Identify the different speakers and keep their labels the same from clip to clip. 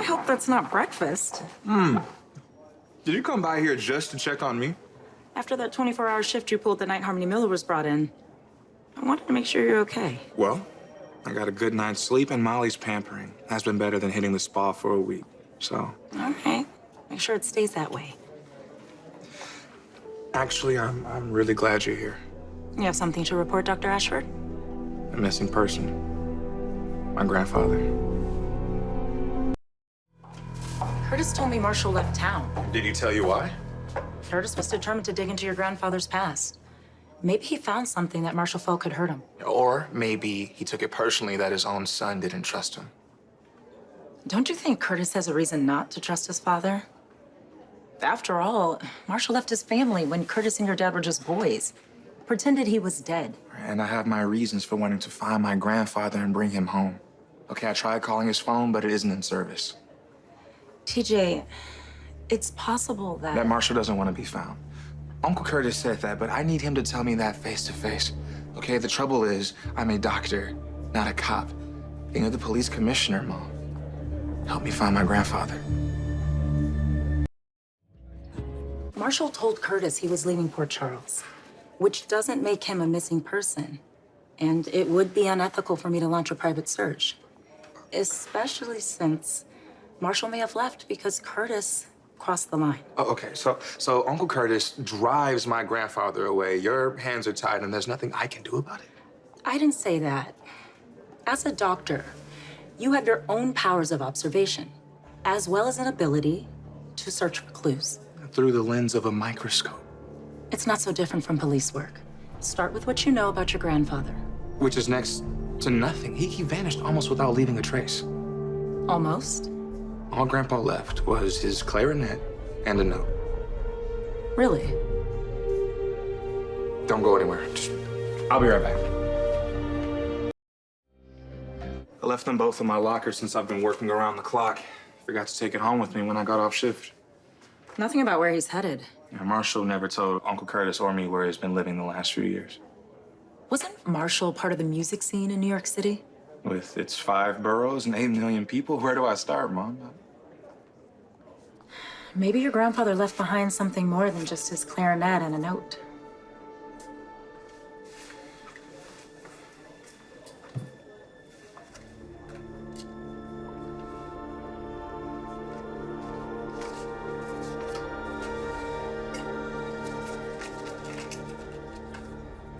Speaker 1: I hope that's not breakfast.
Speaker 2: Did you come by here just to check on me?
Speaker 1: After that 24-hour shift you pulled the night Harmony Miller was brought in, I wanted to make sure you're okay.
Speaker 2: Well, I got a good night's sleep and Molly's pampering. That's been better than hitting the spa for a week, so.
Speaker 1: All right. Make sure it stays that way.
Speaker 2: Actually, I'm really glad you're here.
Speaker 1: You have something to report, Dr. Ashford?
Speaker 2: A missing person. My grandfather.
Speaker 1: Curtis told me Marshall left town.
Speaker 2: Did he tell you why?
Speaker 1: Curtis was determined to dig into your grandfather's past. Maybe he found something that Marshall felt could hurt him.
Speaker 2: Or maybe he took it personally that his own son didn't trust him.
Speaker 1: Don't you think Curtis has a reason not to trust his father? After all, Marshall left his family when Curtis and your dad were just boys. Pretended he was dead.
Speaker 2: And I have my reasons for wanting to find my grandfather and bring him home. Okay, I tried calling his phone, but it isn't in service.
Speaker 1: TJ, it's possible that...
Speaker 2: That Marshall doesn't want to be found. Uncle Curtis said that, but I need him to tell me that face to face. Okay, the trouble is, I'm a doctor, not a cop. And you're the police commissioner, Mom. Help me find my grandfather.
Speaker 1: Marshall told Curtis he was leaving Port Charles, which doesn't make him a missing person. And it would be unethical for me to launch a private search, especially since Marshall may have left because Curtis crossed the line.
Speaker 2: Oh, okay, so Uncle Curtis drives my grandfather away. Your hands are tied and there's nothing I can do about it.
Speaker 1: I didn't say that. As a doctor, you have your own powers of observation, as well as an ability to search for clues.
Speaker 2: Through the lens of a microscope.
Speaker 1: It's not so different from police work. Start with what you know about your grandfather.
Speaker 2: Which is next to nothing. He vanished almost without leaving a trace.
Speaker 1: Almost?
Speaker 2: All Grandpa left was his clarinet and a note.
Speaker 1: Really?
Speaker 2: Don't go anywhere. I'll be right back. I left them both in my locker since I've been working around the clock. Forgot to take it home with me when I got off shift.
Speaker 1: Nothing about where he's headed.
Speaker 2: Yeah, Marshall never told Uncle Curtis or me where he's been living the last few years.
Speaker 1: Wasn't Marshall part of the music scene in New York City?
Speaker 2: With its 5 boroughs and 8 million people, where do I start, Mom?
Speaker 1: Maybe your grandfather left behind something more than just his clarinet and a note.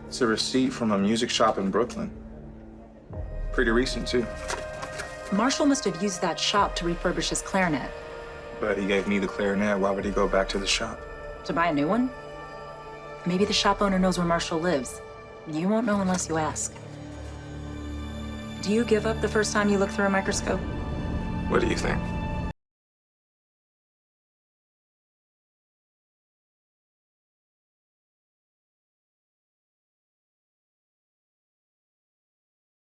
Speaker 2: It's a receipt from a music shop in Brooklyn. Pretty recent, too.
Speaker 1: Marshall must have used that shop to refurbish his clarinet.
Speaker 2: But he gave me the clarinet. Why would he go back to the shop?
Speaker 1: To buy a new one? Maybe the shop owner knows where Marshall lives. You won't know unless you ask. Do you give up the first time you look through a microscope?
Speaker 2: What do you think?